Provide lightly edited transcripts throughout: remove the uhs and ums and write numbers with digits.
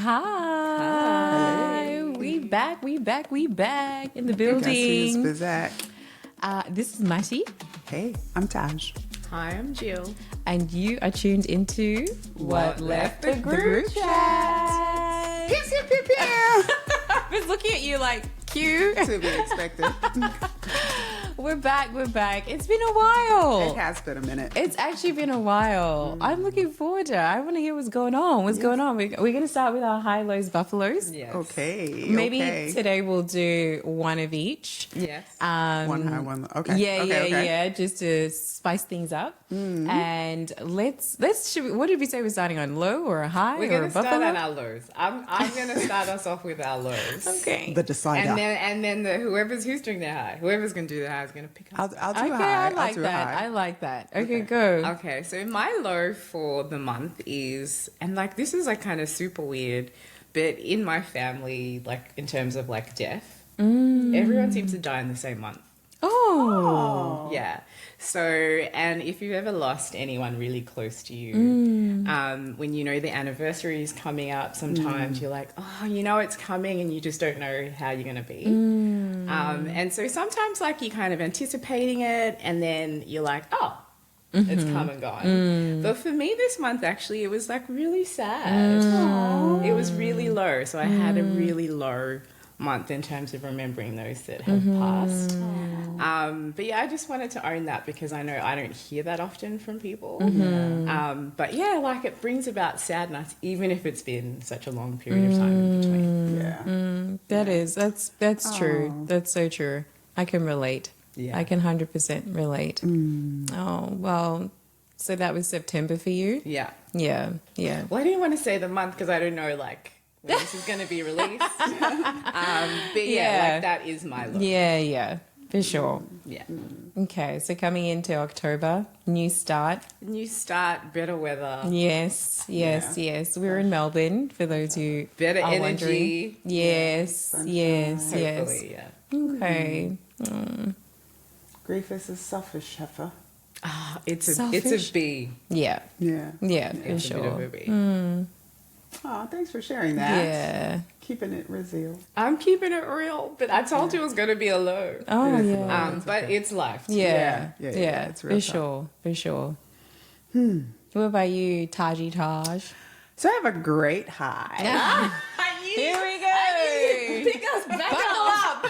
Hi. We back in the building. Guess who's back? This is Matty. Hey, I'm Tahj. Hi, I'm Jill. And you are tuned into What Left the Group Chat. Pew, pew, pew, pew. I was looking at you like, cue. To be expected. We're back. It's been a while. It has been a minute. It's actually been a while. I'm looking forward to it. I want to hear what's going on. We're going to start with our high, lows, buffaloes. Yes. Okay. Maybe okay. today we'll do one of each. Yes. One high, one low. Okay. Yeah, just to spice things up. And let's what did we say we're starting on? Low or a high? We're or going a to start buffalo? at our lows. I'm going to start us off with our lows. Okay. The decider. And then who's doing their high, who's going to do the high is going to pick up. I'll do Okay, a high. I like I'll do that. A high. I like that. Okay, go. Okay, so my low for the month is, and like this is like kind of super weird, but in my family, like in terms of like death, everyone seems to die in the same month. Oh. Yeah. So, and if you've ever lost anyone really close to you, when you know the anniversary is coming up, sometimes you're like, oh, you know it's coming and you just don't know how you're going to be. And so sometimes like you're kind of anticipating it and then you're like, oh, it's come and gone. But for me this month, actually, it was like really sad. It was really low. So I had a really low month in terms of remembering those that have passed. But yeah, I just wanted to own that because I know I don't hear that often from people. But yeah, like it brings about sadness, even if it's been such a long period of time in between. Yeah. That's true. That's so true. I can relate. Yeah. I can 100% relate. Oh, well, so that was September for you? Yeah. Yeah. Well, I didn't want to say the month because I don't know like when this is going to be released. But yeah, like that is my look. Yeah, for sure. Yeah. Okay, so coming into October, new start. New start, better weather, Yes. We're in Melbourne, for those who better are energy. wondering. Yes. Hopefully, yeah. Okay. Grief is a selfish heifer. It's a Selfish? B. Yeah, Yeah. for It's a bit of sure. a B. Oh, thanks for sharing that. Yeah. Keeping it real. I'm keeping it real, but I told you it was going to be a low. Oh, It is yeah. But it's life. Yeah. It's real For tough. sure. What about you, Taji Taj? So I have a great high. Here we go. Pick us back Buckle up.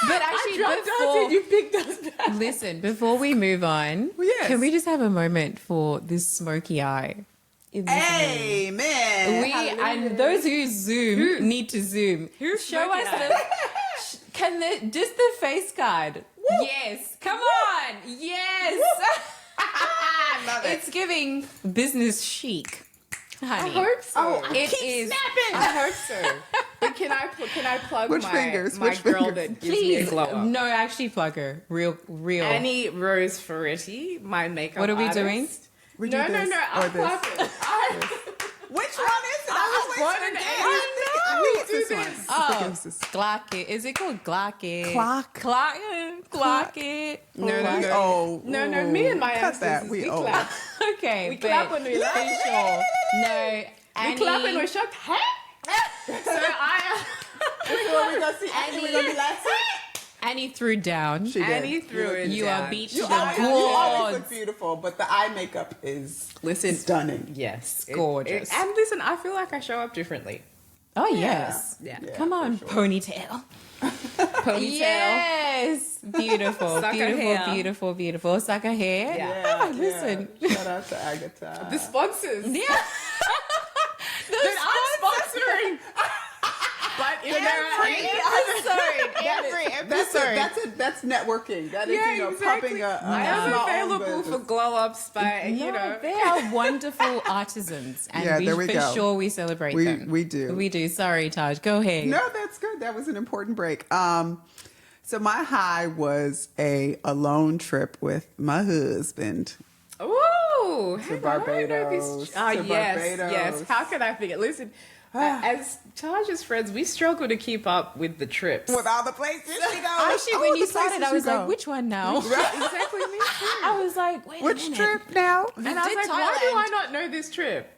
But actually, you picked us back. listen, before we move on, Yes. can we just have a moment for this smoky eye? in this room? Amen. And those who Zoom need to Zoom. Who's Show smoking us eye? just the face card. Yes, come on. Yes. I love it. It's giving business chic, honey. I hope so. Oh, It keep is. snapping. I hope so. But can I plug Which my fingers? my Which girl fingers? that gives me a Please, glow up? no, actually plug her. Real. Annie Rose Ferretti, my makeup What are we artist. doing? We do No, this I'm or this. clapping. Which one is it? I always born in forget. April. I think it's Do this one. this. I think Oh, it's this. Glocket. Is it called Glocket? Clock. Glocket. Oh, No, me and my cut ancestors, that. We we old. clap. Okay, We but clap when we laugh. for sure. No, We Annie. clap and we're shocked. Hey! So I, Before we go see Annie, we're gonna be like, Annie threw down. she did. Annie threw it You down. are beat to You the always look gods. beautiful, but the eye makeup is Listen. stunning. Yes. Gorgeous. And listen, I feel like I show up differently. Oh yes. Yeah. Come on, for sure. ponytail. Ponytail. Yes. Beautiful. Sucker beautiful. hair. Beautiful. Beautiful. Sucker hair. Yeah. Listen. Shout out to Agatha. The sponsors. Yeah. That I'm sponsoring. But if there are any Every episode. That's networking. That is, Yeah, pumping a I am small available own for business. glow ups by, No, they are wonderful artisans, and Yeah, there we for go. sure we celebrate them. We do. We do. Sorry, Taj. Go ahead. No, that's good. That was an important break. So my high was a alone trip with my husband. Ooh. Oh, hang on, I don't know if Barbados. it's- Oh, To yes, Barbados. yes. How can I forget? Listen, as Taj's friends, we struggle to keep up with the trips. With all the places she goes. Actually, All when the you started, places I was you like, go. which one now? Exactly, me too. I was like, wait a Which minute. trip now? And I was did like, why do Thailand. I not know this trip?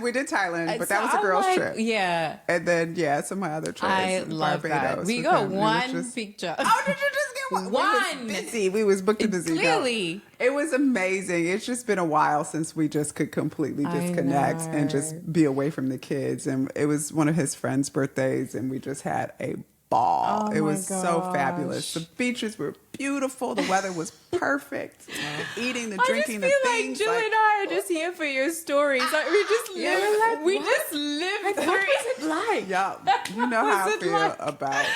We did Thailand, but So that was a I'm girls' like, trip. Yeah. And then, some of my other trips. I love that. Barbados We with got him. It was one just- picture. Oh, did you just get one? One. We was busy. We was booked and busy. No. Clearly. It was amazing. It's just been a while since we just could completely I disconnect know. and just be away from the kids. And it was one of his friends' birthdays, and we just had a ball. Oh it my was so gosh. fabulous. The beaches were beautiful. The weather was perfect. The eating, the drinking, I the just feel things. like Jill and I are just here for your stories. Like we just Yeah, live, we're like, we what? just live Like, through what it. was it like? Yeah, you know how I was it feel like? about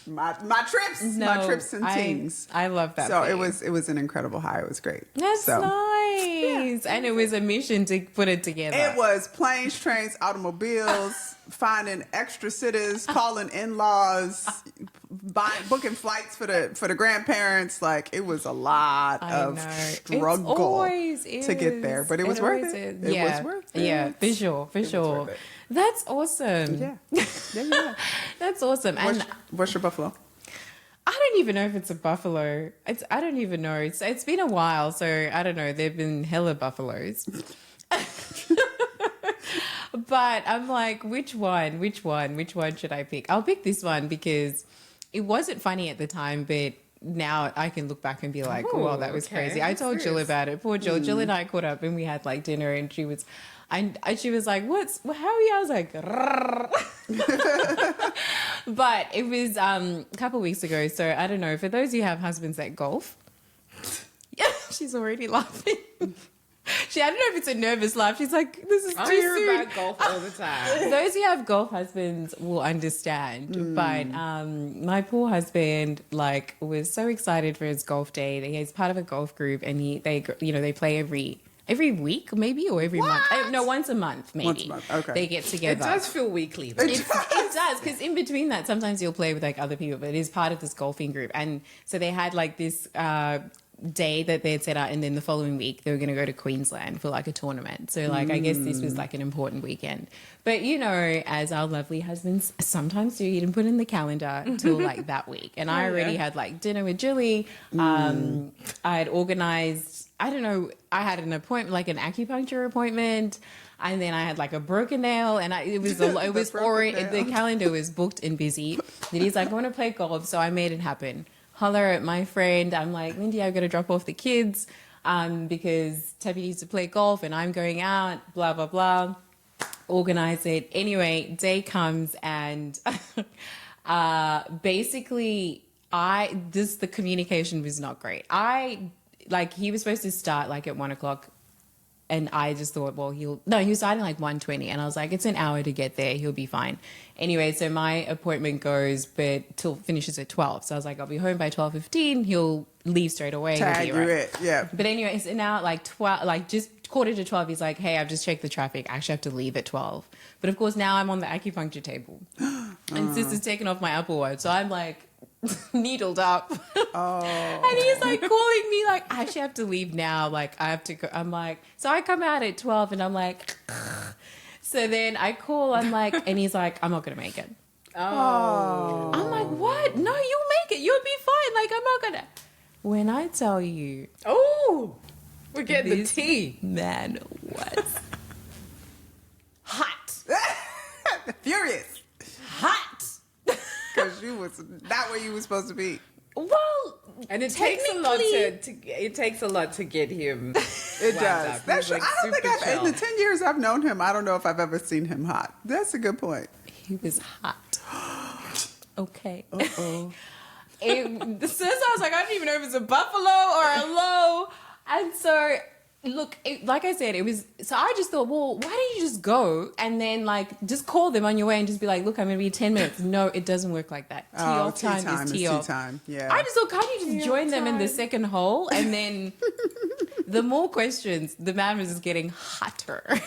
my trips, my trips and things. I love that. So for you. it was an incredible high. It was great. That's so, nice. And it was a mission to put it together. It was planes, trains, automobiles, finding extra sitters, calling in-laws, booking flights for the grandparents. Like it was a lot I of know. struggle It always to get there, is. but it was worth always it. is. It Yeah. was worth it. Yeah, for sure, for was sure. worth it. That's awesome. Yeah. That's awesome. And What's your buffalo? I don't even know if it's a buffalo. I don't even know. It's been a while, so I don't know. There've been hella buffaloes. But I'm like, which one should I pick? I'll pick this one because it wasn't funny at the time, but now I can look back and be like, Oh, wow, that was okay. crazy. I What's told Jill this? about it. Poor Jill. Jill and I caught up and we had like dinner and she was like, how are you? I was like, but it was a couple of weeks ago. So I don't know. For those who have husbands that golf, yeah, she's already laughing. I don't know if it's a nervous laugh. She's like, this is too I hear soon. about golf all the time. Those who have golf husbands will understand. But my poor husband was so excited for his golf day. He's part of a golf group and they play every week maybe or every month. No, once a month maybe. Once a month, okay. They get It together. does feel weekly. Though. It does, because in between that, sometimes you'll play with like other people, but it is part of this golfing group. And so they had like this day that they had set out, and then the following week they were going to go to Queensland for like a tournament. So like I guess this was like an important weekend. But you know, as our lovely husbands sometimes do, you didn't put in the calendar till like that week. And I already had like dinner with Jilly. I had organized, I don't know, I had an appointment, like an acupuncture appointment. And then I had like a broken nail, and it was already, the calendar was booked and busy. Then he's like, I want to play golf, so I made it happen. Holler at my friend. I'm like, Lindy, I've got to drop off the kids because Tabby needs to play golf, and I'm going out. Blah blah blah. Organize it. Anyway, day comes, and basically, the communication was not great. He was supposed to start like at 1:00. And I just thought, well, he was starting like 1:20, and I was like, it's an hour to get there. He'll be fine. Anyway, so my appointment goes, but till finishes at 12. So I was like, I'll be home by 12:15. He'll leave straight away. Tag He'll be you right. it, yeah. But anyway, so now at like 12, like just 11:45, he's like, hey, I've just checked the traffic. I actually have to leave at 12. But of course, now I'm on the acupuncture table, and Sister's taken off my Apple Watch, so I'm like needled up. And he's like calling me like, I actually have to leave now. Like I have to go. I'm like, so I come out at 12 and I'm like, so then I call, I'm like, and he's like, I'm not going to make it. Oh. I'm like, what? No, you'll make it. You'll be fine. Like, I'm not going to. When I tell you, Oh. We're getting the this tea. man was hot. Furious. Hot. Because you was not where you was supposed to be. Well, And it takes a lot technically- it takes a lot to get him. It wound does. up. That's He's, like, I don't think super in the chill. 10 years I've known him, I don't know if I've ever seen him hot. That's a good point. he was hot. Okay. Uh-oh. Since I was like, I don't even know if it's a buffalo or a low. And so, look, like I said, so I just thought, well, why don't you just go and then like just call them on your way and just be like, look, I'm going to be 10 minutes. No, it doesn't work like that. Tee off time is tee off. time. Yeah. I just thought, can't you just join them in the second hole? And then the more questions, the man was just getting hotter.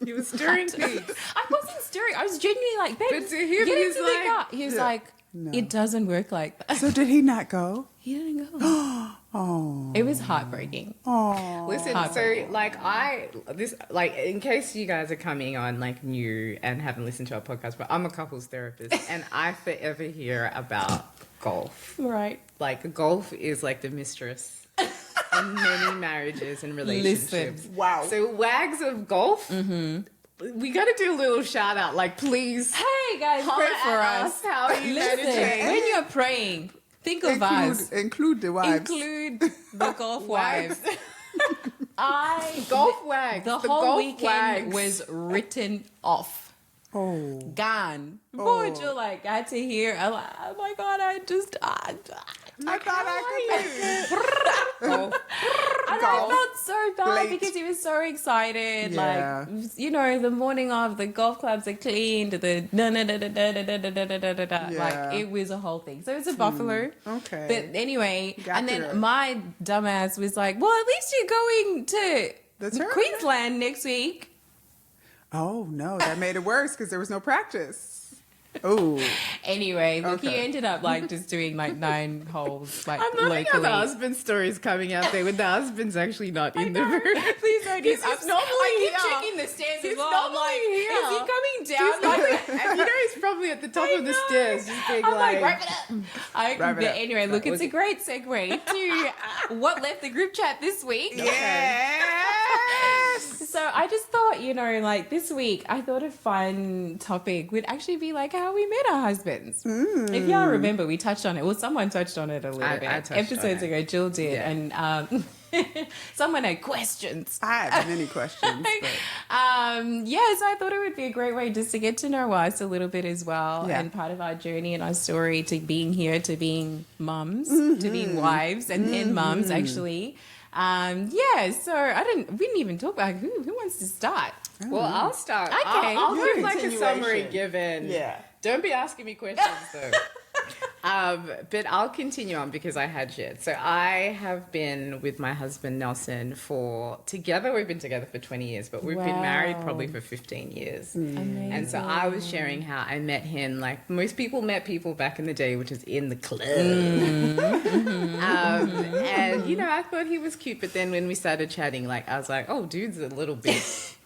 He was stirring things. I wasn't stirring. I was genuinely like, babe, But to him, get he's into the like- car. He was Yeah. like, No. It doesn't work like that. So did he not go? He didn't go. Oh. It was heartbreaking. Oh. Listen, so like in case you guys are coming on like new and haven't listened to our podcast, but I'm a couples therapist and I forever hear about golf. Right. Like golf is like the mistress in many marriages and relationships. Listen. Wow. So wags of golf. We got to do a little shout out. Like, please, Hey guys, holler pray for at us. How are you Listen, managing? when you're praying, think of us. Include the wives. Include the golf wives. Wags. Golf wags. The The whole golf weekend wags. was written off. Oh. Gone. Poor Oh. Jill, like, I had to hear, I'm like, oh my God, I thought I could. Oh, And Golf. I felt so bad Late. because he was so excited. Yeah. Like, you know, the morning of the golf clubs are cleaned, the da da da da da da da da da da da da. Yeah. Like, it was a whole thing. So it's a buffalo. Okay. But anyway, Got and to. then my dumbass was like, well, at least you're going to The tournament? Queensland next week. Oh no, that made it worse because there was no practice. Oh. Anyway, look, he Okay. ended up like just doing like 9 holes, like I'm loving how locally. the husband stories coming out there when the husband's actually not in the room. Please don't. He's I'm normally I keep here. checking the stairs He's as well. I'm normally like, here. is he coming He's down? probably, and you know he's probably at the top of the know. stairs, just being I'm like, like, wrap it up. Wrap it But up. anyway, look, it's was a it. great segue to what left the group chat this week. Yes. So I just thought, you know, like this week, I thought a fun topic would actually be like how we met our husbands. If y'all remember, we touched on it. Well, someone touched on it a little I bit. touched on Episodes it. ago, Jill did. Yeah. And someone had questions. I have many questions. But Yes, I thought it would be a great way just to get to know us a little bit as well, Yeah. and part of our journey and our story to being here, to being mums, to being wives, and then mums actually. Yeah, so we didn't even talk about who wants to start. well, I'll start. Okay. I'll Your give like a summary continuation. given. Yeah. Don't be asking me questions though. But I'll continue on because I had shared. So I have been with my husband Nelson we've been together for 20 years, but we've been married Wow. probably for 15 years. Amazing. And so I was sharing how I met him. Like most people met people back in the day, which is in the club. And you know, I thought he was cute, but then when we started chatting, like I was like, oh, dude's a little bit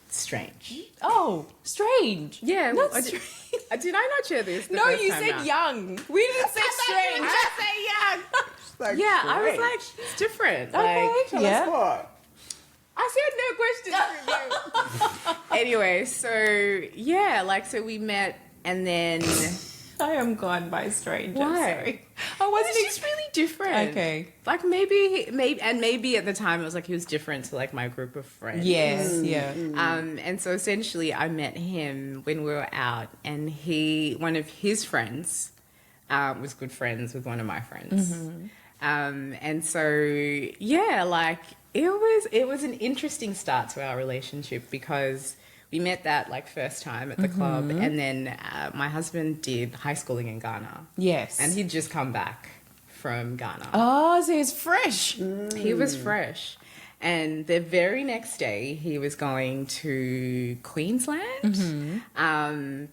strange. Oh, strange. Yeah, Not well, strange. did I not share this? the No, first you time said round? young. We didn't say strange. I say young. like, Yeah, I was great. like, she's different. Okay, Like, Tell us yeah. more. I said no questions from you. Anyway, so yeah, like so we met, and then I am gone by strange. I'm Why? sorry. I wasn't. it's just really different. Okay. Like maybe at the time it was like he was different to like my group of friends. Yes. Yeah. And so essentially I met him when we were out, and one of his friends was good friends with one of my friends. And so yeah, like it was an interesting start to our relationship because we met that like first time at the club, and then my husband did high schooling in Ghana, Yes. and he'd just come back from Ghana. Oh, so it's fresh. He was fresh. And the very next day, he was going to Queensland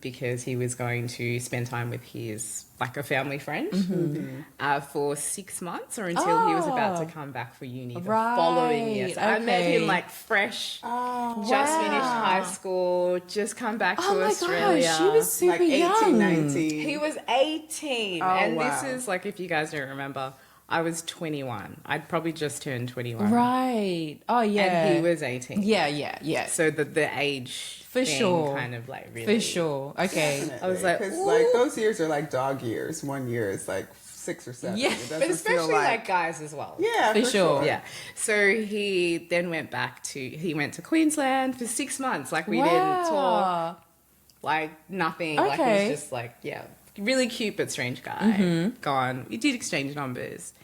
because he was going to spend time with his, like, a family friend for 6 months or until he was about to come back for uni the following year. So I met okay. him, like, fresh, Oh, just finished high school, just come back to Oh my Australia. gosh, she was super Like 18, young. 19. He was 18. Oh, And wow. this is, like, if you guys don't remember, I was 21. I'd probably just turned 21. Right. Oh yeah. And he was 18. Yeah. Yeah. Yeah. So the age For thing sure. kind of like really. For sure. Okay. I was like, because ooh. like those years are like dog years. 1 year is like 6 or 7. Yeah, It doesn't But especially feel like guys as well. yeah, For sure. Yeah. So he then went to Queensland for 6 months. Like we didn't talk, like nothing. Like it Okay. was just like, yeah, really cute but strange guy. Gone. We did exchange numbers.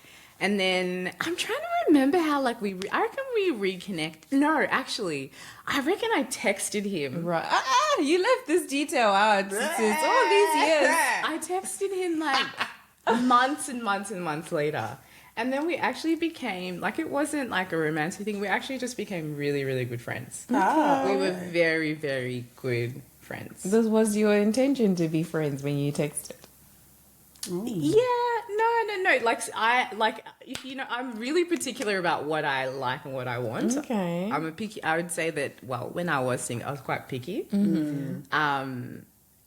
And then I'm trying to remember how like I reckon we reconnect. No, actually, I reckon I texted him. Right. You left this detail out since all these years. I texted him like months and months and months later. And then we actually became, like, it wasn't like a romantic thing. We actually just became really, really good friends. Ah. We were very, very good friends. This was your intention to be friends when you texted. Yeah, no. Like if you know, I'm really particular about what I like and what I want. Okay. I'm a picky. I would say that. Well, when I was single, I was quite picky.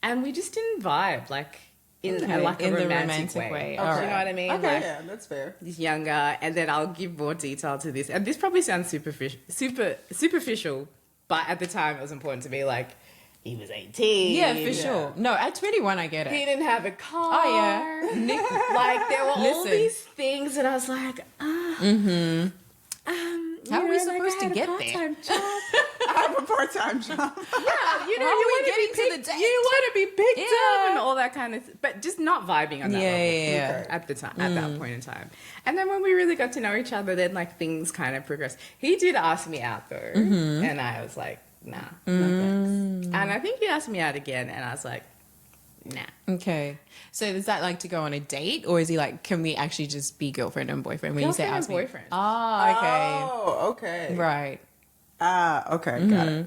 And we just didn't vibe like in a romantic way. All Do you know right. what I mean? Okay, Like, yeah, that's fair. he's younger, and then I'll give more detail to this. And this probably sounds superficial, but at the time it was important to me. Like, he was 18. Yeah, for sure. No, at 21, I get it. He didn't have a car. Oh, yeah. Nick, Like, there were all Listen. these things, and I was like, How are we supposed to get there? I have a part-time job. Yeah, you know, How are you we want to getting be to picked, the date? you want to be picked Yeah. up and all that kind of, but just not vibing on that Yeah, level. yeah, yeah. Okay. At the time, at that point in time, and then when we really got to know each other, then like things kind of progressed. He did ask me out though, and I was like, nah, no thanks. And I think he asked me out again, and I was like, nah. Okay. So is that like to go on a date, or is he like, can we actually just be girlfriend and boyfriend when you say Girlfriend ask and me? boyfriend. Oh, okay. Oh, okay. Right. Okay, got it.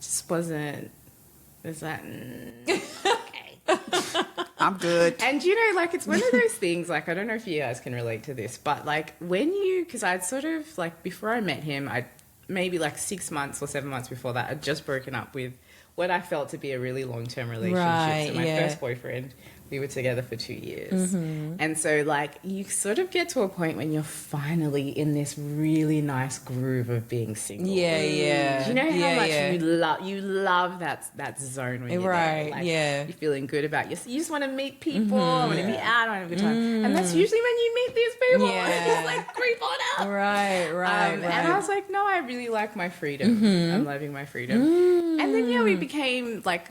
Just wasn't. Was that? Okay. I'm good. And you know, like, it's one of those things, like, I don't know if you guys can relate to this, but like because I'd sort of, like, before I met him, I'd maybe like 6 months or 7 months before that, I'd just broken up with what I felt to be a really long-term relationship. Right, So my yeah. first boyfriend, we were together for 2 years. And so, like, you sort of get to a point when you're finally in this really nice groove of being single. Yeah, yeah. Do you know how Yeah, much yeah. you love that zone when you're Right, there? Like, yeah. you're feeling good about you just want to meet people, I want to be out, I want to have a good time. And that's usually when you meet these people. Yeah. And you just like creep on up. Right, right. And I was like, no, I really like my freedom. I'm loving my freedom. And then we became like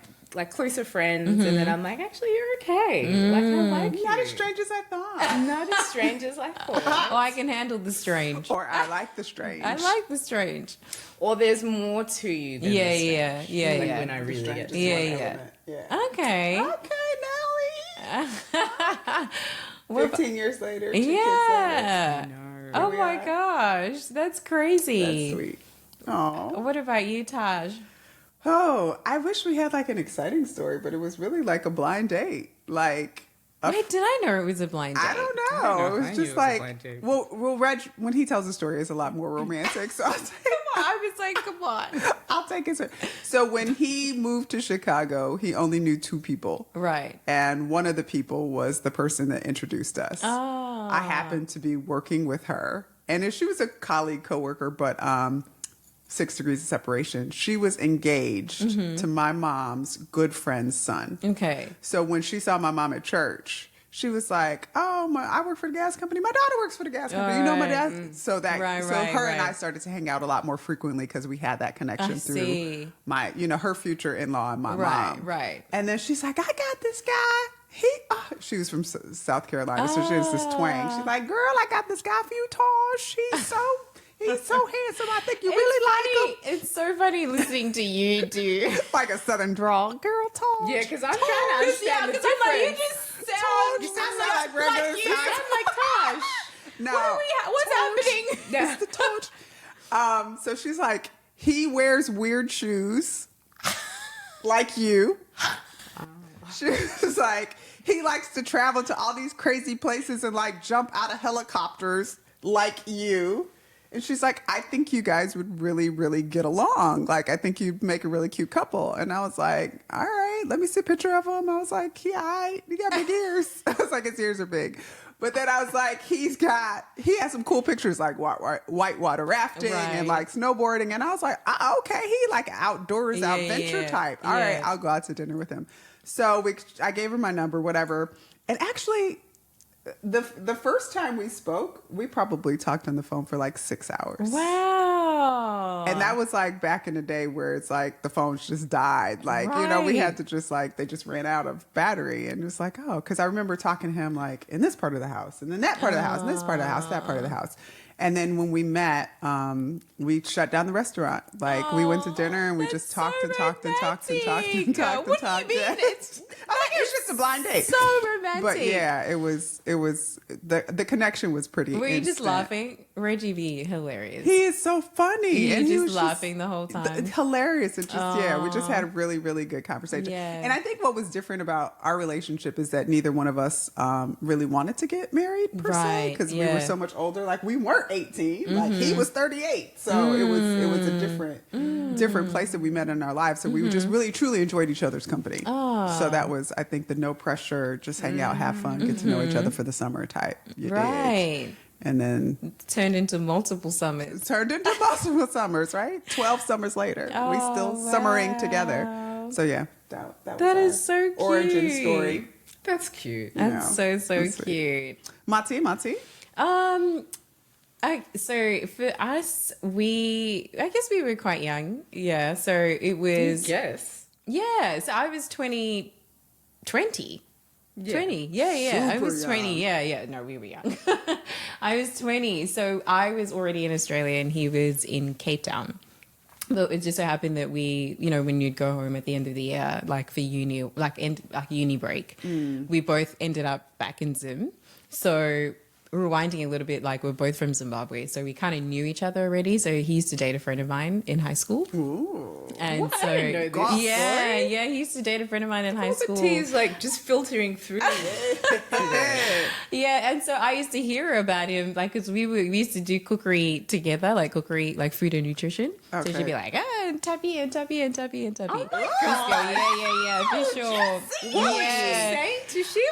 closer friends, and then I'm like, actually, you're okay. Like, I like you. Not as strange as I thought. Not as strange as I thought. Oh, I can handle the strange. Or I like the strange. I like the strange. Or there's more to you than Yeah, the strange. yeah, yeah, Like yeah. when I The really strange get is to Yeah, one yeah. element. Yeah. Okay. Okay, Nelly. What 15 years later, 2 kids later. Yeah. No. Oh we my are. gosh, that's crazy. That's sweet. Oh. What about you, Tahj? Oh, I wish we had like an exciting story, but it was really like a blind date. Like, Wait, did I know it was a blind date? I don't know. I don't know. It I was knew it just was a like, blind date. well, Reg, when he tells the story, it's a lot more romantic. So I was like, come on. I'll take his. So when he moved to Chicago, he only knew 2 people. Right. And one of the people was the person that introduced us. Oh. I happened to be working with her. And she was a colleague, coworker, but 6 degrees of separation. She was engaged to my mom's good friend's son. Okay. So when she saw my mom at church, she was like, "Oh, I work for the gas company. My daughter works for the gas company. You know my dad." So that, Right, so right, her and I right. started to hang out a lot more frequently because we had that connection I through see. my, her future in-law and my Right, mom. right. And then she's like, "I got this guy. She was from South Carolina, so she has this twang. She's like, "Girl, I got this guy for you, Tahj. He's so handsome. I think you really like him." It's so funny listening to you do. Like a southern drawl, girl, Tahj. Yeah, because I'm trying to understand the because I'm like, you difference. just Tahj, sound you sound like regular like you Tahj. sound like Tahj. No, What's happening? It's the Tahj. So she's like, he wears weird shoes, like you. She was like, he likes to travel to all these crazy places and like jump out of helicopters, like you. And she's like, I think you guys would really, really get along. Like, I think you'd make a really cute couple. And I was like, all right, let me see a picture of him. I was like, yeah, all right, you got big ears. I was like, his ears are big. But then I was like, he has some cool pictures like whitewater rafting and like snowboarding. And I was like, okay, he like outdoors, adventure type. All right, I'll go out to dinner with him. So I gave her my number, whatever. And actually, the first time we spoke, we probably talked on the phone for like 6 hours. Wow. And that was like back in the day where it's like the phones just died. Like, we had to just like, they just ran out of battery. And it was like, oh, because I remember talking to him like in this part of the house and then that part of the house and this part of the house, that part of the house. And then when we met, we shut down the restaurant. Like we went to dinner and we just talked and talked and talked and talked and talked and talked. What do you mean? I think it was just a blind date. So romantic. But yeah, it was the connection was pretty Were you just instant. laughing? Reggie B, hilarious. He is so funny. You and he just was laughing the whole time. Hilarious. It just, yeah, we just had a really, really good conversation. Yeah. And I think what was different about our relationship is that neither one of us really wanted to get married per se, Right, because we yeah. were so much older. Like we weren't 18, like he was 38. So it was a different place that we met in our lives. So we just really, truly enjoyed each other's company. So that was, I think, the no pressure, just hang out, have fun, get to know each other for the summer type. You dig? Right. And then Turned into multiple summits. turned into multiple summers, right? 12 summers later. We still summering together. So yeah, that was That our is so cute. origin story. That's cute. That's Yeah. so That's sweet. cute. Mati. So for us, I guess we were quite young. Yeah. So it was, Yes. yeah. So I was 20. Yeah. 20. Yeah. I Super was 20. young. Yeah. No, we were young. I was 20. So I was already in Australia and he was in Cape Town. But it just so happened that we, when you'd go home at the end of the year, like for uni, like uni break, we both ended up back in Zim. So rewinding a little bit, like we're both from Zimbabwe, so we kind of knew each other already. So he used to date a friend of mine in high school. Ooh. And What? so I didn't know this yeah, story. yeah, he used to date a friend of mine in high All the school. tea is like just filtering through. Yeah, and so I used to hear about him, like, because we used to do cookery together, like food and nutrition. So Okay. she'd be like, Tuppy and Tuppy and Tuppy and Tuppy. Oh my Let's go. God. Yeah, for sure. What was she Yeah. saying to she?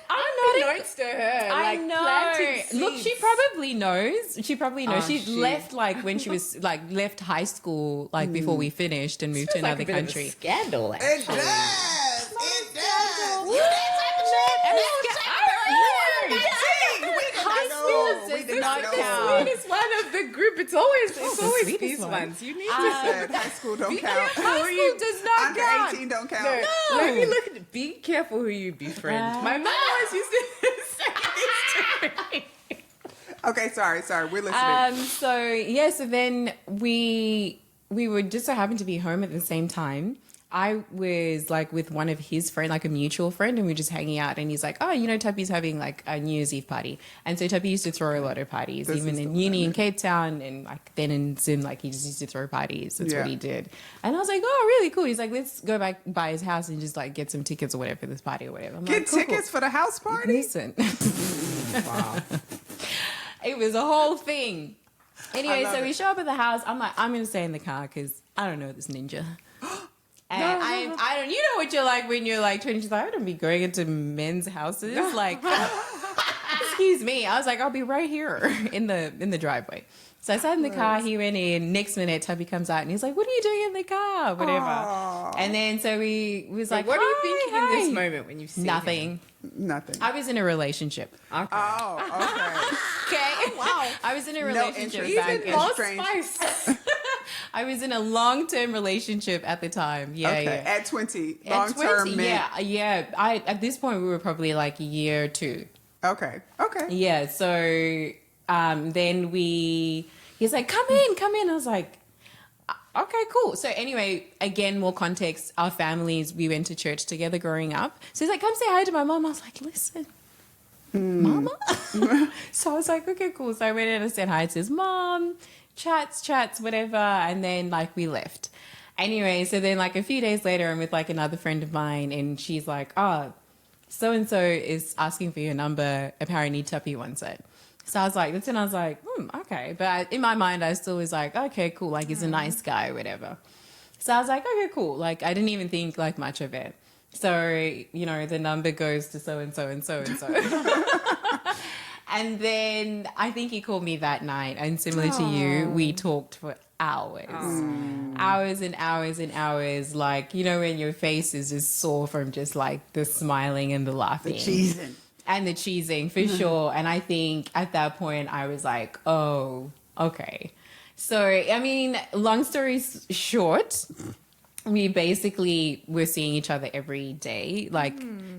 I'm not Unbeknownst to her. I like, know. planted Look, she seeds. probably knows. She probably knows. Oh, she she- left like when she was like left high school, like before we finished and moved to Feels like another a bit of a country. scandal, It actually. does. It does. Woo! You that type of shit? And You it's that got- type of I shit? know. We did High not school know. We does did not not count. know. Sweetest one of the group. It's always the these sweetest one. ones. You need to Said high school don't count. High school does not Under count. 18 don't count. No. Let me look at. Be careful who you befriend. My mom always used to say this to me. Okay, sorry. We're listening. So then we would just so happen to be home at the same time. I was like with one of his friends, like a mutual friend, and we were just hanging out. And he's like, "Oh, Tuppy's having like a New Year's Eve party." And so Tuppy used to throw a lot of parties, This even is in the uni one. in Cape Town, and like then in Zim, like he just used to throw parties. That's Yeah. what he did. And I was like, "Oh, really cool." He's like, "Let's go back by his house and just like get some tickets or whatever for this party or whatever." I'm Get like, cool, tickets for the house cool. party? Listen. Wow. It was a whole thing. Anyway, love so it. we show up at the house. I'm like, I'm going to stay in the car because I don't know this ninja. And I don't, you know what you're like when you're like 20, she's like, I don't be going into men's houses. Like, excuse me. I was like, I'll be right here in the driveway. So I sat in the car, he went in. Next minute, Tubby comes out and he's like, what are you doing in the car? Whatever. Aw. And then so we was like, What are you "Hi, thinking hi." in this moment when you see Nothing. Nothing. I was in a relationship. Him? Okay. Oh, Okay. Wow. I was in a relationship interest. back Even in more Strange. Spice. I was in a long-term relationship at the time. Yeah, okay. yeah. At 20. At Long 20, term meant. yeah. At this point we were probably like a year or two. Okay. Yeah. So then he's like, come in. I was like, okay, cool. So anyway, again, more context. Our families, we went to church together growing up. So he's like, come say hi to my mom. I was like, listen. Mama? So I was like, okay, cool. So I went in and said hi to his mom, chats, whatever. And then like we left. Anyway, so then like a few days later, I'm with like another friend of mine and she's like, oh, so-and-so is asking for your number. Apparently Tuppy wants it. So I was like, I was like, okay. But in my mind, I still was like, okay, cool. Like he's a nice guy or whatever. So I was like, okay, cool. Like I didn't even think like much of it. So, the number goes to so-and-so and so-and-so. And then I think he called me that night. And similar to you, we talked for hours. Hours and hours and hours. Like, when your face is just sore from just like the smiling and the laughing. Cheesing. And the cheesing, for sure. And I think at that point, I was like, oh, okay. So, I mean, long story short, we basically were seeing each other every day, like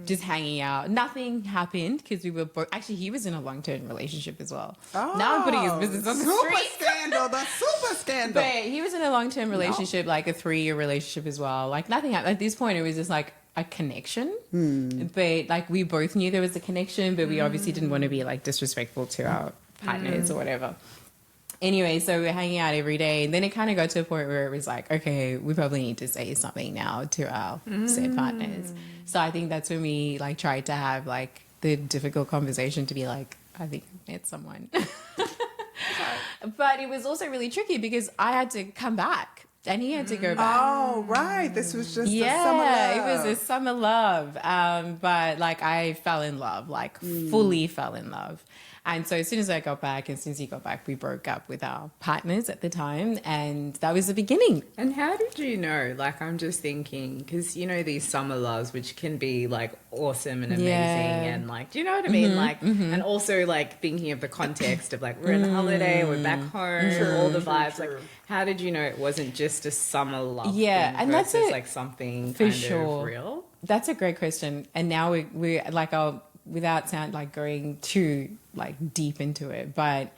just hanging out. Nothing happened because we were both, actually, he was in a long-term relationship as well. Oh, Now I'm putting his business on the super street. scandal. The super scandal. But he was in a long-term relationship, like a 3-year relationship as well. Like nothing happened. At this point, it was just like, a connection, but like we both knew there was a connection, but we obviously didn't want to be like disrespectful to our partners or whatever. Anyway, so we're hanging out every day, and then it kind of got to a point where it was like, okay, we probably need to say something now to our said partners. So I think that's when we like tried to have like the difficult conversation to be like, I think I met someone. But it was also really tricky because I had to come back and he had to go back. Oh, right. This was just the summer love. It was a summer love. But like I fell in love, like fully fell in love. And so as soon as I got back and since he got back, we broke up with our partners at the time. And that was the beginning. And how did you know? Like, I'm just thinking, because, you know, these summer loves, which can be like awesome and amazing. And like, do you know what I mean? Like, and also like thinking of the context of like, we're on holiday, we're back home, all the vibes. Like, how did you know it wasn't just a summer love? Yeah. Thing And that's like something for kind sure. of real? That's a great question. And now we're like, without sound like going too like deep into it, but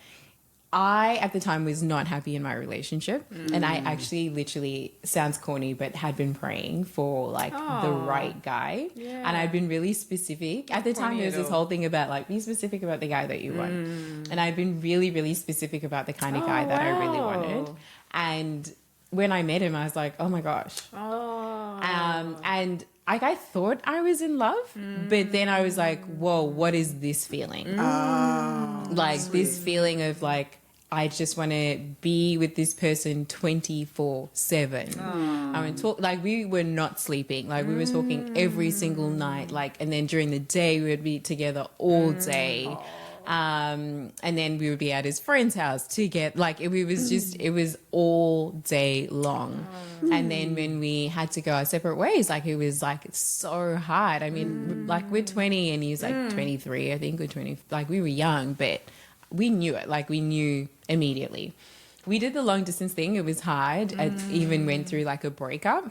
I at the time was not happy in my relationship, and I actually literally, sounds corny, but had been praying for like the right guy, and I'd been really specific at the time. There was this whole thing about like, be specific about the guy that you want, and I'd been really, really specific about the kind of guy that I really wanted, and when I met him, I was like, oh my gosh, and like I thought I was in love, but then I was like, whoa, what is this feeling? Like this feeling of like, I just want to be with this person 24/7. I mean, like we were not sleeping. Like we were talking every single night. Like, and then during the day we would be together all day. And then we would be at his friend's house to get like it was all day long. And then when we had to go our separate ways, like it was like it's so hard. I mean, like we're 20 and he's like 23, I think, or 20. Like we were young, but we knew it. Like we knew immediately. We did the long distance thing. It was hard. It even went through like a breakup.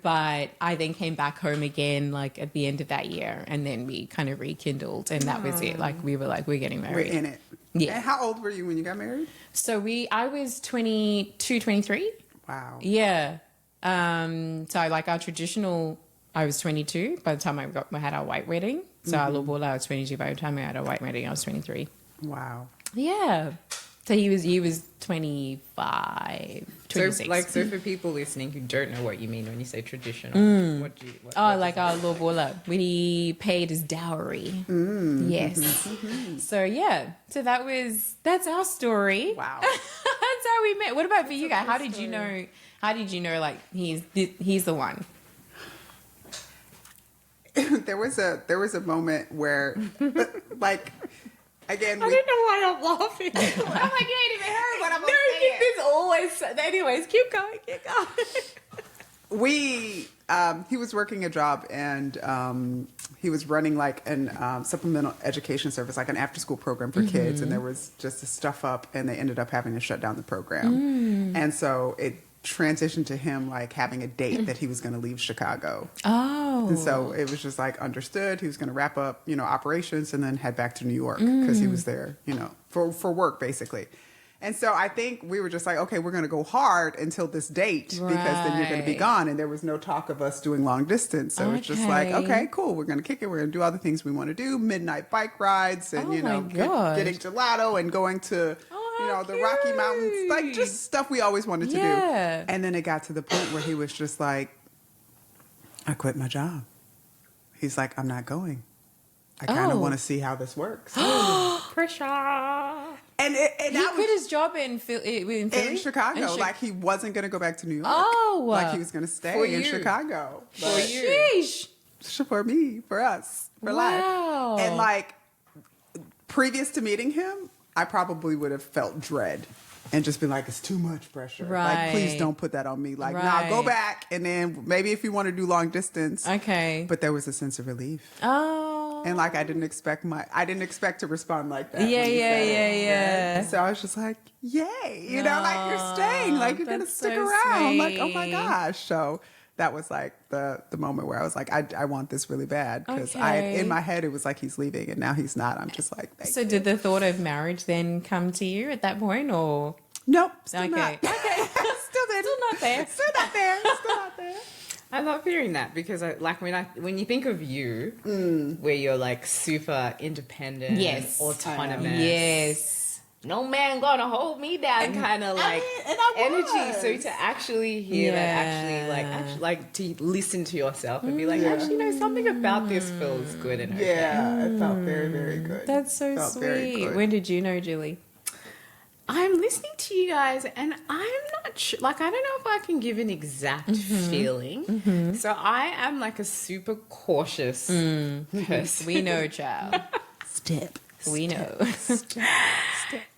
But I then came back home again, like at the end of that year, and then we kind of rekindled, and that was it. Like we were like, we're getting married. We're in it. Yeah. And how old were you when you got married? So I was 22, 23. Wow. Yeah. So like our traditional, I was 22 by the time I had our white wedding. So our lobola, I was 22 by the time we had our white wedding. I was 23. Wow. Yeah. So he was 25, 26. So for people listening who don't know what you mean when you say traditional, what like our lobola, when he paid his dowry. Yes. So yeah, so that's our story. Wow. That's how we met. What about for you guys? How did you know like he's the one? There was a moment where like, again, I don't know why I'm laughing. I'm like, you ain't even heard what I'm No, this always. Anyways, keep going. He was working a job and he was running like an supplemental education service, like an after school program for kids, and there was just this stuff up, and they ended up having to shut down the program, and so it transitioned to him like having a date that he was going to leave Chicago. And so it was just like understood he was going to wrap up, operations and then head back to New York because he was there, for work basically. And so I think we were just like, okay, we're going to go hard until this date because then you're going to be gone. And there was no talk of us doing long distance. So it's just like, okay, cool. We're going to kick it. We're going to do all the things we want to do. Midnight bike rides and, getting gelato and going to, the Rocky Mountains, like just stuff we always wanted to do. And then it got to the point where he was just like, I quit my job. He's like, I'm not going. I kind of want to see how this works. Pressure. And he quit his job in Philly? In Chicago. Like he wasn't going to go back to New York. Like he was going to stay in Chicago. Sheesh. For me, for us, for life. And like previous to meeting him, I probably would have felt dread and just been like, it's too much pressure. Like, please don't put that on me. Like, nah, go back. And then maybe if you want to do long distance. Okay. But there was a sense of relief. And like, I didn't expect to respond like that. Yeah. So I was just like, yay. Like you're staying, like you're going to stick around. Sweet. Like, oh my gosh. So that was like the moment where I was like, I want this really bad. Because in my head, it was like he's leaving and now he's not. I'm just like, thank you. Did the thought of marriage then come to you at that point or? Nope. Still not. Okay. Still not there. I love hearing that because when you think of you, where you're like super independent, Yes. autonomous, Yes. no man gonna hold me down, kind of like and I energy. So was. to actually hear that, actually like to listen to yourself and be like, actually, no, something about this feels good and okay. Yeah, it felt very, very good. That's so Felt very sweet. good. When did you know, Julie? I'm listening to you guys, and I'm not sure. Like, I don't know if I can give an exact feeling. So I am like a super cautious person. We know, child. Step. We know.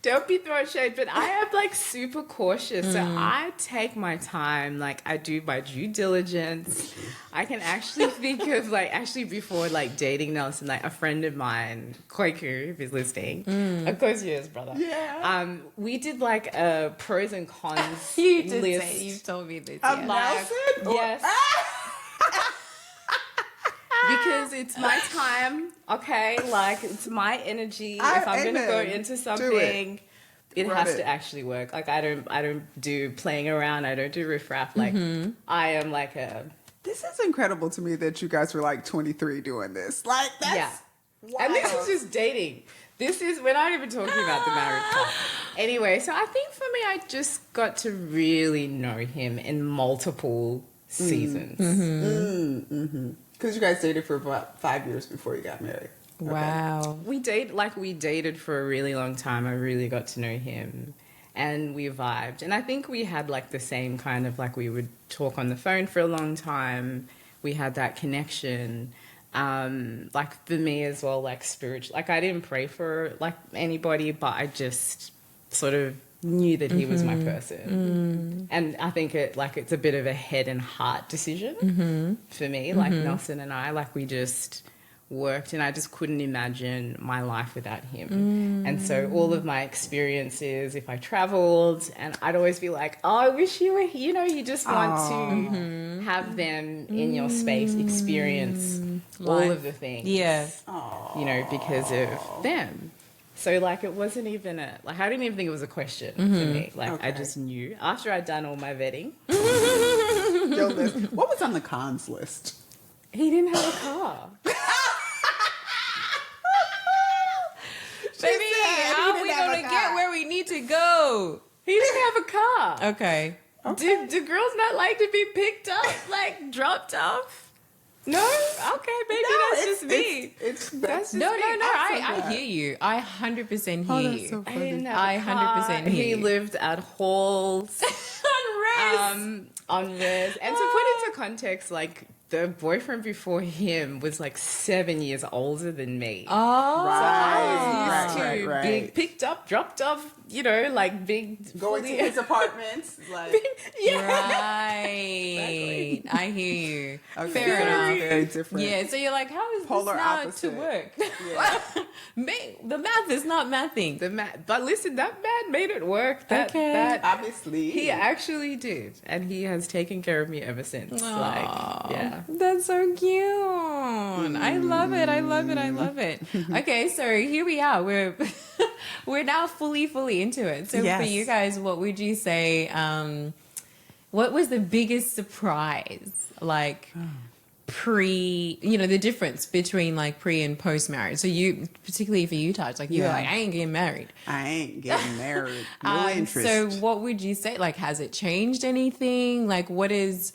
Don't be throwing shade, but I am like super cautious. So I take my time. Like, I do my due diligence. I can actually think of actually before dating Nelson, like a friend of mine, Koiku, if he's listening, of course he is, brother. Yeah. We did like a pros and cons You did list. say, you've told me this. Of Yeah. Nelson? Or- Yes. Because it's my time, okay? Like, it's my energy. If I'm going to go amen. into Do something, it Run has it. to actually work. Like, I don't do playing around. I don't do riffraff. Like, I am like a... This is incredible to me that you guys were like 23 doing this. Like, that's Yeah. wild. And this is just dating. We're not even talking about the marriage part. Anyway, so I think for me, I just got to really know him in multiple seasons. Because you guys dated for about 5 years before you got married. Okay. Wow. We dated for a really long time. I really got to know him and we vibed. And I think we had like the same kind of we would talk on the phone for a long time. We had that connection. Like for me as well, like spiritual, like I didn't pray for like anybody, but I just sort of knew that he was my person. And I think it's a bit of a head and heart decision for me. Like Nelson and I, we just worked and I just couldn't imagine my life without him. And so all of my experiences, if I traveled, and I'd always be like, oh, I wish you were here. You just want to have them in your space, experience all of the things. Yeah. Because of them. So it wasn't even I didn't even think it was a question for me. I Okay. just knew after I'd done all my vetting. Your list. What was on the cons list? He didn't have a car. Baby, said how he are we didn't have going a to car. get where we need to go? He didn't have a car. Okay. Do girls not like to be picked up, dropped off? No? Okay, maybe that's just me. That's No, I that. hear you. I 100% hear Oh, you. that's so I funny. didn't have I a car. 100% hear He you. lived at Halls. On Res. And to put into context, the boyfriend before him was 7 years older than me. Oh. Right, Used to right. being picked up, dropped off, big Going to fully- his apartments. Right. I hear you. Okay, Fair so enough. it's very different. Yeah, so you're like, how is Polar this not opposite. to work? Yeah. The math is not mathing. But listen, that man made it work. Okay. That Obviously. he actually did, and he has taken care of me ever since. Yeah. That's so cute. I love it. I love it. I love it. Okay, so here we are. We're now fully into it. So Yes. for you guys, what would you say? What was the biggest surprise? The difference between pre and post marriage. So you, particularly for you, Tahj, you were Yeah. I ain't getting married. I ain't getting married. No interest. So what would you say? Has it changed anything? What has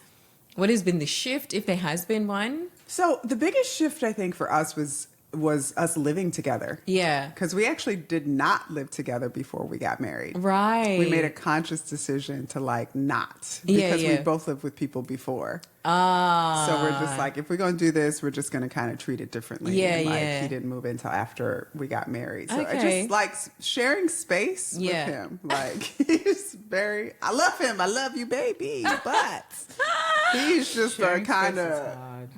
been the shift, if there has been one? So the biggest shift I think for us was us living together. Yeah. Because we actually did not live together before we got married. Right. We made a conscious decision to not. Yeah, Because we yeah. both lived with people before. Ah. So we're just if we're going to do this, we're just going to kind of treat it differently. Yeah, And, yeah. He didn't move until after we got married. So I Okay. just sharing space Yeah. with him. He's I love him. I love you, baby. But he's just a Sharing kind space is of, hard.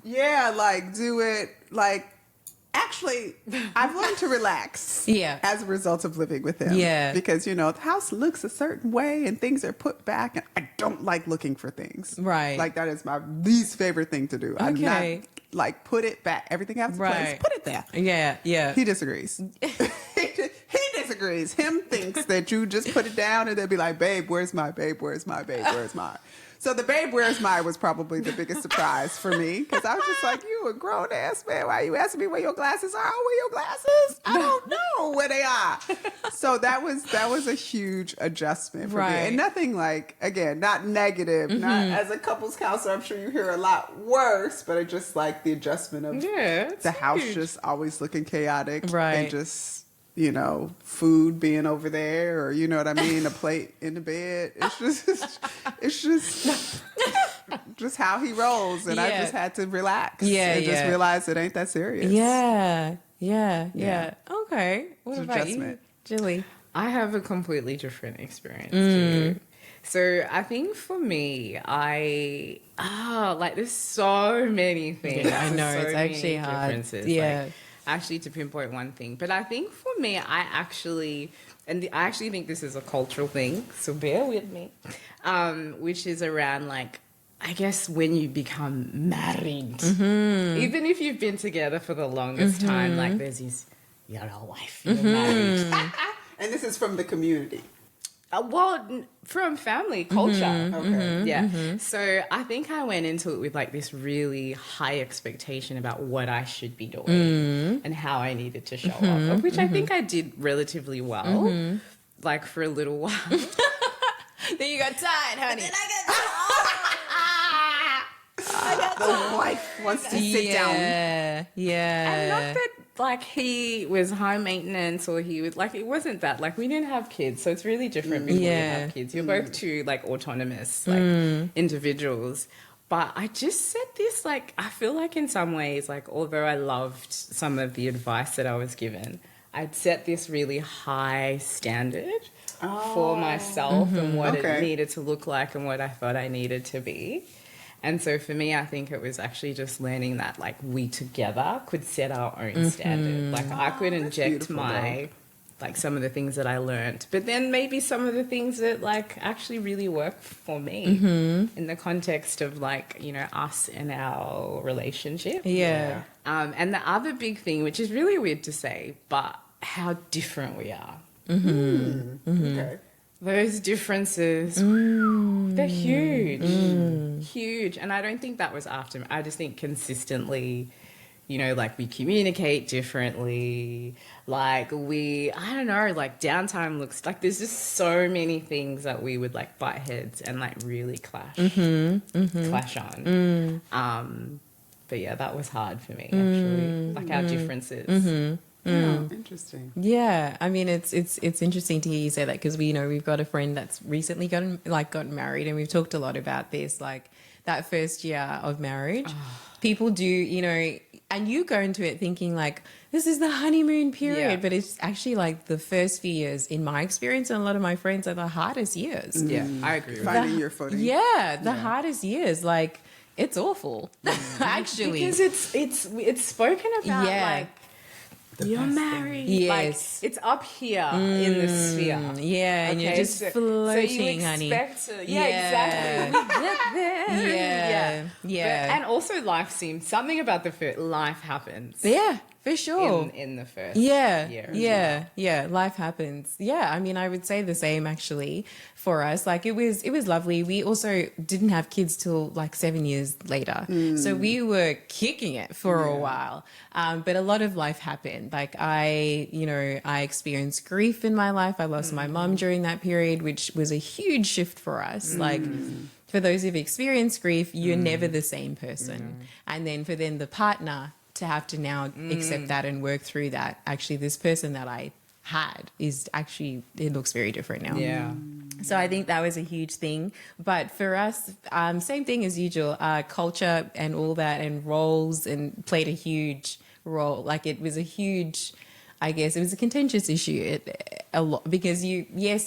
do it. Actually, I've learned to relax. Yeah. As a result of living with him. Yeah. Because, the house looks a certain way and things are put back. And I don't like looking for things. Right. That is my least favorite thing to do. I'm Okay. not, put it back. Everything has a place. Right. Put it there. Yeah, yeah. He disagrees. he disagrees. disagrees. Him thinks that you just put it down and they'll be like, babe, where's my babe? Where's my babe? Where's my? So the babe, where's my was probably the biggest surprise for me because I was just like, you a grown ass man. Why are you asking me where your glasses are? Oh, where your glasses? I don't know where they are. So that was a huge adjustment for me. And nothing like, again, not negative. Not as a couples counselor, I'm sure you hear a lot worse, but it just like the adjustment of the house just always looking chaotic. And just, you know, food being over there, or you know what I mean, a plate in the bed. It's just how he rolls, and I just had to relax and just realize it ain't that serious. Okay, what about you, Jilly? I have a completely different experience too. So I think for me, like there's so many things. I know, it's actually hard. Like, actually to pinpoint one thing. But I think for me, I actually think this is a cultural thing, so bear with me, which is around like, I guess when you become married, even if you've been together for the longest time, like there's this, you're a wife, you're married. And this is from the community. From family culture. So I think I went into it with like this really high expectation about what I should be doing and how I needed to show up, of which I think I did relatively well, like for a little while. Then you got tired, honey. Then I got the wife wants to sit down. And not that like he was high maintenance or he was like, it wasn't that, like we didn't have kids, so it's really different before you have kids. You're both two like autonomous like individuals. But I just said this, like I feel like in some ways, like although I loved some of the advice that I was given, I'd set this really high standard for myself and what it needed to look like and what I thought I needed to be. And so for me, I think it was actually just learning that like we together could set our own standard. Like I could inject my, like some of the things that I learned, but then maybe some of the things that like actually really work for me in the context of like, you know, us and our relationship. And the other big thing, which is really weird to say, but how different we are. Okay. Those differences, they're huge, huge. And I don't think that was after, I just think consistently, you know, like we communicate differently, like I don't know, like downtime looks like there's just so many things that we would like butt heads and like really clash on. But yeah, that was hard for me actually, like our differences. Oh, interesting. Yeah, I mean, it's interesting to hear you say that because we've got a friend that's recently gotten married, and we've talked a lot about this, like that first year of marriage. People do, you know, and you go into it thinking like this is the honeymoon period, but it's actually like the first few years, in my experience, and a lot of my friends, are the hardest years. Yeah, I agree. Finding your footing. Yeah, the hardest years, like it's awful, actually, because it's spoken about like. You're married. Yes. Like, it's up here in the sphere. Yeah, and you're just floating, honey. Exactly. We get there. Yeah. And also life seems, something about the first, life happens. Yeah, for sure. In the first year. Yeah, life happens. Yeah, I mean, I would say the same actually for us. Like it was lovely. We also didn't have kids till like 7 years later. So we were kicking it for a while. But a lot of life happened. Like I experienced grief in my life. I lost my mum during that period, which was a huge shift for us. Like for those who've experienced grief, you're never the same person. And then for the partner to have to now accept that and work through that. Actually, this person that I had is actually, it looks very different now. Yeah. So I think that was a huge thing. But for us, same thing as usual, culture and all that and roles and played a huge role. Like it was a huge, I guess, it was a contentious issue a lot because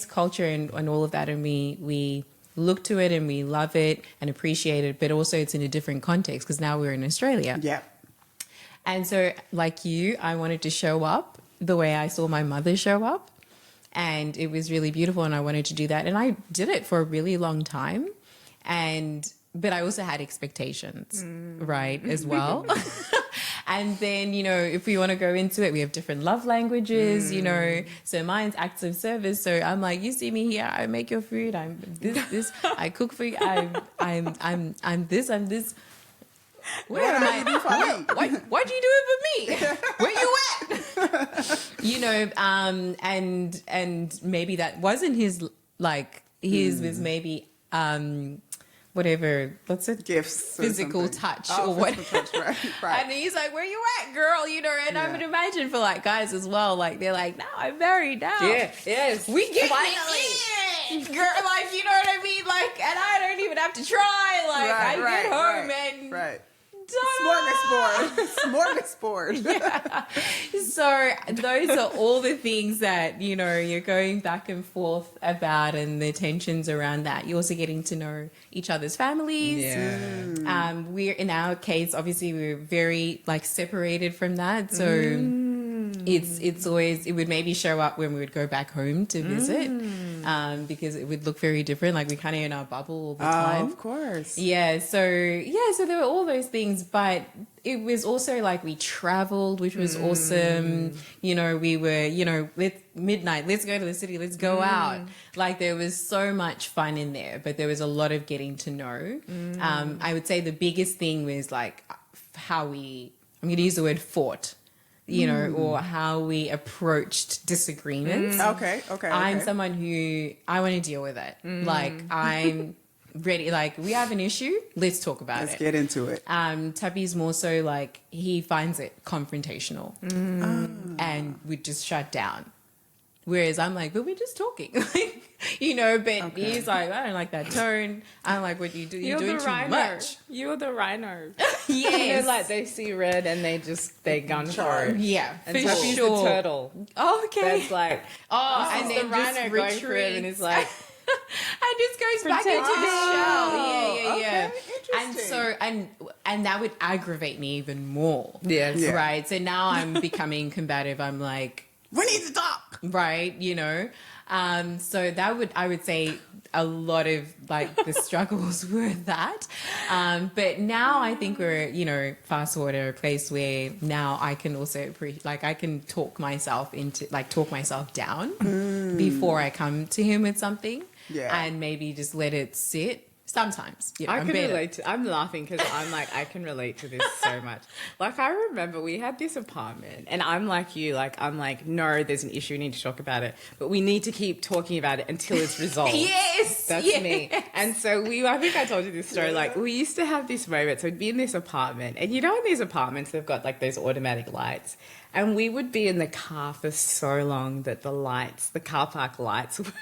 culture and all of that, and we look to it and we love it and appreciate it, but also it's in a different context because now we're in Australia. Yeah. And so like you, I wanted to show up the way I saw my mother show up, and it was really beautiful, and I wanted to do that, and I did it for a really long time, but I also had expectations, right, as well. And then, you know, if we want to go into it, we have different love languages, you know. So mine's acts of service. So I'm like, you see me here, I make your food, I'm this, I cook for you, I'm this. Where am I? Why'd you do it for me? Where you at? You know, and maybe that wasn't his, like, his was maybe whatever, what's it? Gifts. Physical touch or what. Touch, right. And he's like, where you at, girl? You know, and I would imagine for like guys as well, like they're like, no, I'm married now. Yeah, yes. We get Finally. it in. Girl, like, you know what I mean? Like, and I don't even have to try. Like, I get home and right. ta-da! Smorgasbord. Yeah. So those are all the things that, you know, you're going back and forth about, and the tensions around that. You're also getting to know each other's families. Yeah. We're, in our case, obviously we're very like separated from that. So it's always, it would maybe show up when we would go back home to visit, because it would look very different. Like, we kind of in our bubble all the time. Of course. So there were all those things, but it was also like we traveled, which was awesome. You know, we were, you know, midnight, let's go to the city, let's go out. Like, there was so much fun in there, but there was a lot of getting to know. I would say the biggest thing was like how I'm going to use the word fought, you know, or how we approached disagreements. Okay. I'm someone who, I want to deal with it. Like, I'm ready. Like, we have an issue, let's talk about it. Let's get into it. Tuppy's more so like, he finds it confrontational and we just shut down. Whereas I'm like, but we're just talking, like, you know, but he's like, I don't like that tone. I don't like what you do. You're doing too much. You're the rhino. Yes. You know, like, they see red and they gun for it. Yeah, And for Tuppy's sure. the turtle. Oh, okay. That's like, and then the rhino just going through it and retreats. he's like, and just goes back into Protect the you. shell. Okay, And interesting. so, and that would aggravate me even more. yes. Yeah. Right. So now I'm becoming combative. I'm like, We need to talk. right, you know. So I would say a lot of like the struggles were that. But now I think we're, you know, fast forward to a place where now I can also I can talk myself down before I come to him with something. Yeah. And maybe just let it sit. Sometimes, you know, I I'm can better. relate to. I'm laughing because I'm like, I can relate to this so much. Like, I remember we had this apartment, and I'm like you. Like, I'm like, no, there's an issue. We need to talk about it, but we need to keep talking about it until it's resolved. Yes, That's yes. me. And so I think I told you this story. Like, we used to have this moment. So we'd be in this apartment, and you know, in these apartments, they've got like those automatic lights. And we would be in the car for so long that the car park lights would.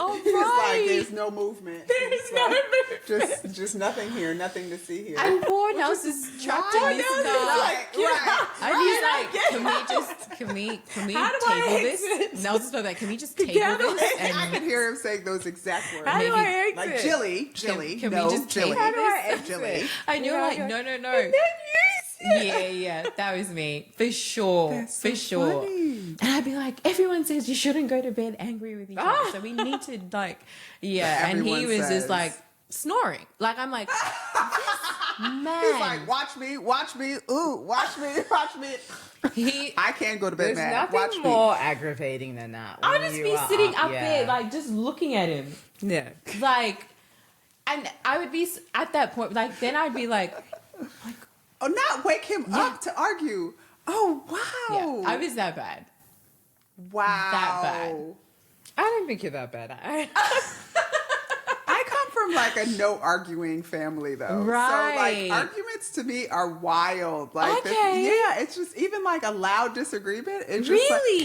Oh, It's like right. there's no movement. There's It's no like, just nothing here, nothing to see here. And poor Nels is trapped in this car. Right. And he's like, can we How do I table this? exit? Nels is like, can we just table How do this? I And can hear him saying those exact words. How do Maybe- I exit? Like Jilly, can we no, just Jilly. table How do I this? exit? Jilly. and you're Yeah, like, yeah. no. And then you Yeah, that was me. For sure. That's For so sure. funny. And I'd be like, everyone says you shouldn't go to bed angry with each other. So we need to like, yeah. And he Everyone was says. just like snoring. Like, I'm like, this man. He's like, watch me, ooh, watch me. He, I can't go to bed There's mad. nothing Watch more aggravating than that. I'll when just you be are sitting up yeah. there, like, just looking at him. Yeah. Like, and I would be at that point, like, then I'd be like, me. Oh, not wake him up to argue. Oh, wow. yeah, I was that bad. Wow. that bad. I don't think you're that bad. I come from like a no arguing family though. Right. So like arguments to me are wild. Like Okay. yeah, it's just even like a loud disagreement. It's just Really?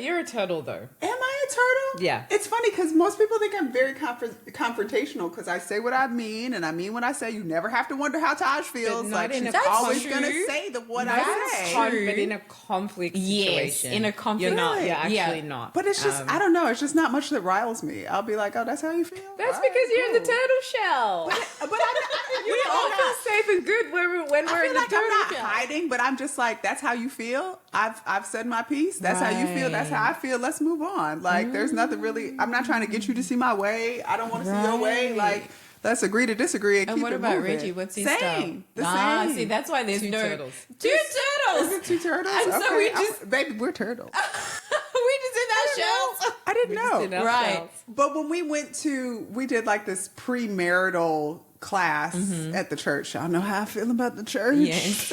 You're a turtle though. Am I a turtle? Yeah. It's funny because most people think I'm very confrontational because I say what I mean and I mean what I say. You never have to wonder how Tahj feels. not Like in she's a always true. gonna say what That's I say. true. But in a conflict Yes, situation. in a conflict- You're not. You're Yeah. actually not. But it's just I don't know. It's just not much that riles me. I'll be like, oh, that's how you feel. That's All because right, you're in the cool. turtle shell. But I We all feel safe and good when we're I in feel the like I'm turtle not shell. hiding, but I'm just like, that's how you feel. I've said my piece. That's how you feel. That's how I feel. Let's move on. Like, there's nothing really. I'm not trying to get you to see my way. I don't want to see your way. Right. Like, let's agree to disagree and And keep what it about moving. Reggie? What's his same, style? The same. See, that's why there's Two no turtles. Two Is turtles. it two turtles? And so we Okay. just baby, we're turtles. we just in our shells. I didn't know. in our Right. shells. But when we did like this premarital class at the church. Y'all know how I feel about the church. Yes.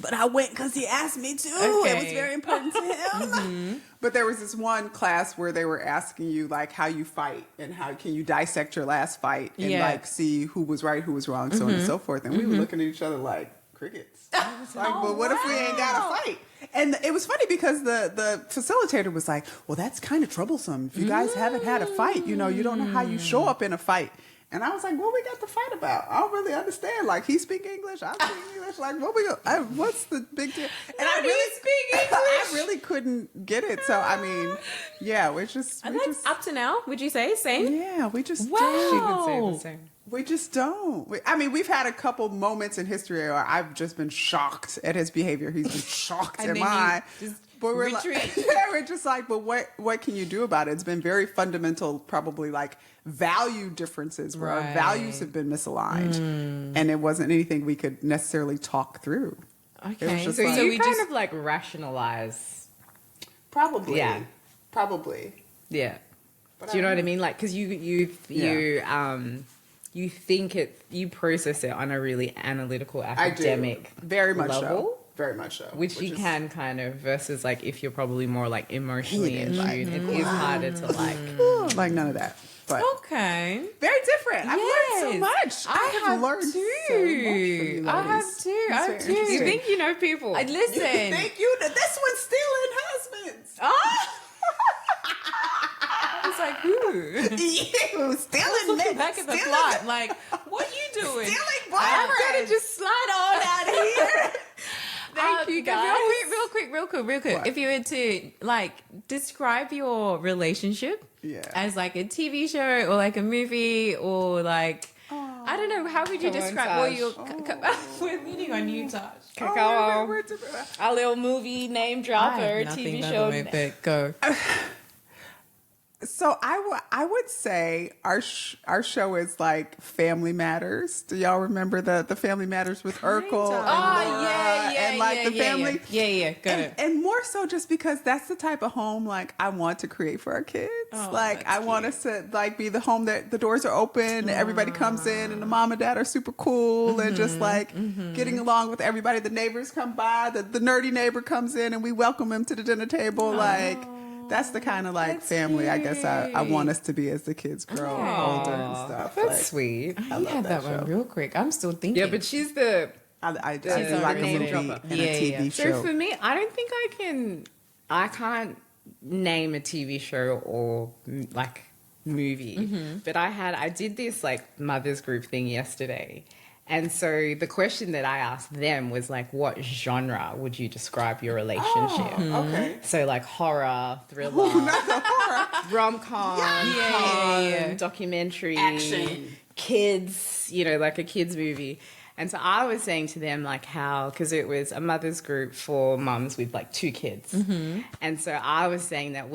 But I went because he asked me to. Okay. It was very important to him. But there was this one class where they were asking you like how you fight and how can you dissect your last fight and Yeah. like see who was right, who was wrong, so on and so forth. And we were looking at each other like crickets. I was like, but what if we ain't got to fight? And it was funny because the facilitator was like, well, that's kind of troublesome. If you guys haven't had a fight, you know, you don't know how you show up in a fight. And I was like, what we got to fight about? I don't really understand. Like, he speak English, I speak English. Like, what's the big deal? And How do you speak English? I really couldn't get it. So, I mean, yeah, we just, Up to now, would you say same? yeah, we just Wow. don't. She would say the same. We just don't. I mean, we've had a couple moments in history where I've just been shocked at his behavior. He's been shocked And at then you mine. just But we're like, retreat. yeah, we're just like, but what can you do about it? It's been very fundamental, probably like value differences where our Right. values have been misaligned, and it wasn't anything we could necessarily talk through. It was Okay. just So like, you we kind just- of like rationalize. probably, Yeah. probably. Yeah. But Do you know I- what I mean? Like, because you think it, you process it on a really analytical, I do academic very much level. so, very much so. Which you is- can kind of versus like if you're probably more like emotionally in Heated, tune, like, it is harder to like. like none of that. But Okay. very different. I've learned so Yes. much. I have learned too. so much from you I have ladies. too. It's I very have too. interesting. You think you know people? I listen. Thank you. This one's stealing husbands. Ah! I was like, who? You stealing men. Back at the stealing, plot, like, what you doing? stealing I'm boyfriends. gonna just slide on out of here. Thank you, guys. Real quick. What? If you were to like describe your relationship Yeah. as like a TV show or like a movie or like I don't know, how would you Come on, describe? Well, Taj. you're we're leaning on you, Taj. Cacao. we're different. A little movie name I dropper, have TV nothing show. other way, but go. So I would say our show is like Family Matters. Do y'all remember the Family Matters with Urkel? And Oh, Laura yeah, and like the family. Yeah, got And, it. and more so just because that's the type of home like I want to create for our kids. Oh, like that's I want us to like be the home that the doors are open, everybody comes in, and the mom and dad are super cool and just like getting along with everybody. The neighbors come by, the nerdy neighbor comes in, and we welcome him to the dinner table. Like that's the kind of like That's family I guess I cute. want us to be as the kids grow older and stuff. That's Like, sweet. I love had that that one show. real quick. I'm still thinking. Yeah, but she's the. I do She's like a a name movie dropper. and Yeah, a TV yeah. So show. for me, I don't think I can't name a TV show or like movie. But I did this like mothers group thing yesterday. And so the question that I asked them was like, what genre would you describe your relationship? Okay. So like horror, thriller, rom-com, Yeah. documentary, Action. kids, you know, like a kids movie. And so I was saying to them like how, because it was a mother's group for mums with like 2 kids. And so I was saying that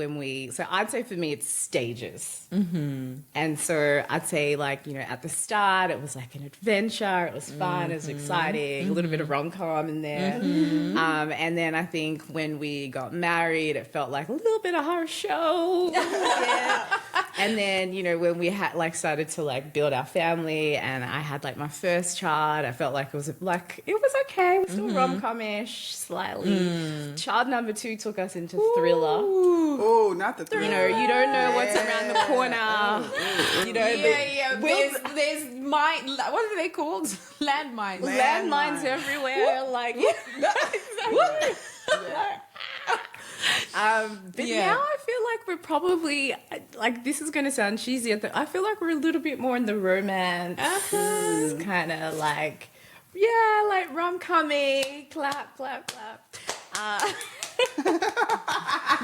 so I'd say for me it's stages. And so I'd say like, you know, at the start it was like an adventure, it was fun, it was exciting, a little bit of rom-com in there. And then I think when we got married, it felt like a little bit of horror show. Yeah. And then, you know, when we had like started to like build our family and I had like my first child, I felt like it was okay. It was still rom-com-ish, slightly. Child number 2 took us into thriller. Oh, not the thriller. You know, you don't know what's around the corner. You know, Yeah. There's what are they called? Landmines. landmines everywhere. Like, but Yeah. now I feel like we're probably like, this is going to sound cheesy. I feel like we're a little bit more in the romance kind of like, yeah, like rom-com-y, clap, clap, clap.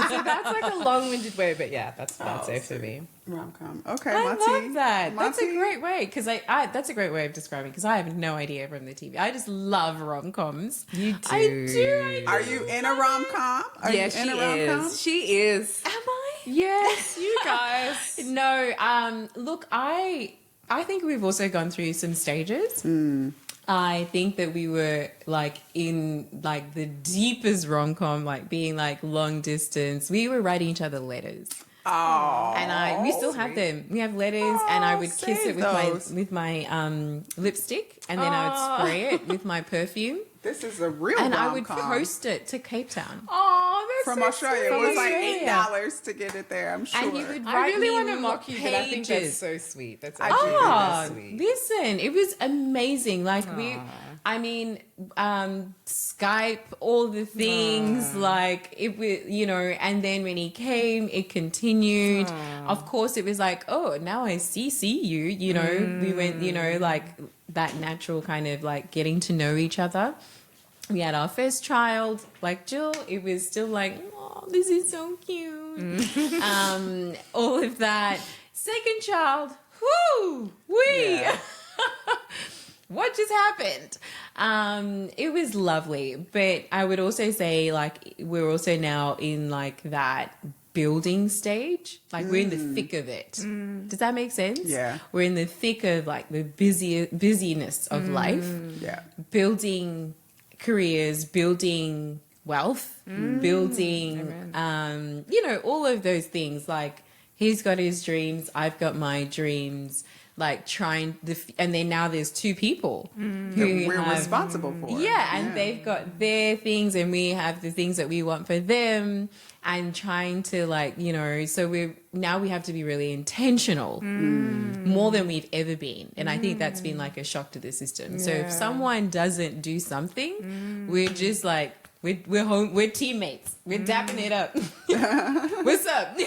So that's like a long-winded way, but yeah, that's what I'd say for me. Rom-com. Okay, I Monty. love that. That's a Monty? great way because that's a great way of describing because I have no idea from the TV. I just love rom-coms. You do. I do. Are you in a rom-com? Are Yeah, you she in a rom-com? is. She is. Am I? Yes, you guys. No. Look, I think we've also gone through some stages. I think that we were like in like the deepest rom-com, like being like long distance. We were writing each other letters. Oh, And we still have them. We have letters, and I would kiss it save with my lipstick, and then I would spray it with my perfume, this is a real and rom-com. I would post it to Cape Town. Oh, that's From Australia. From It was like Australia. $8 to get it there, I'm sure. And he would I write really me want to little mock you, but I think that's pages. so sweet. That's I actually do. Oh, really sweet. listen, it was amazing. Like Skype, all the things, like it was, and then when he came, it continued. Of course, it was like, oh, now I see you, we went, like that natural kind of like getting to know each other. We had our first child, like Jill, it was still like, oh, this is so cute. All of that. Second child, Yeah. what just happened? It was lovely, but I would also say like we're also now in like that building stage, like we're in the thick of it. Does that make sense? Yeah. We're in the thick of like the busyness of life, Yeah. building careers, building wealth, building all of those things. Like he's got his dreams, I've got my dreams, like and then now there's two people who We're have, responsible for. and they've got their things and we have the things that we want for them, and trying to like, so we have to be really intentional more than we've ever been. And I think that's been like a shock to the system. So if someone doesn't do something, we're just like, we're home, we're teammates, we're dapping it up. What's up?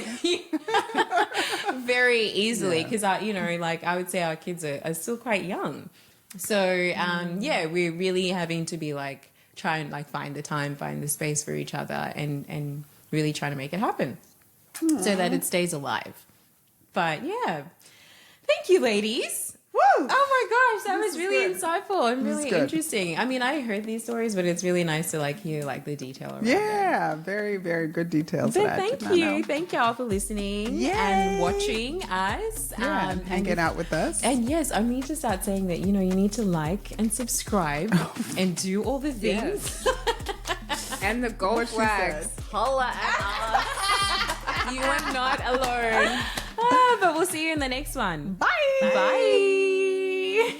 Very easily, because I would say our kids are still quite young. So we're really having to be like, try and like find the time, find the space for each other, and really trying to make it happen so that it stays alive. But yeah, thank you, ladies. Woo! Oh my gosh, that This was is really good. insightful and This is really good. interesting. I mean, I heard these stories, but it's really nice to like hear like the detail around it. Yeah, very, very good details. But that I did thank not you. know. Thank y'all for listening Yay. and watching us. Yeah, and hanging out with us. And yes, I need to start saying that, you need to like and subscribe and do all the things. And the gold What she flags. said. Holla at us. You are not alone. But we'll see you in the next one. Bye. Bye.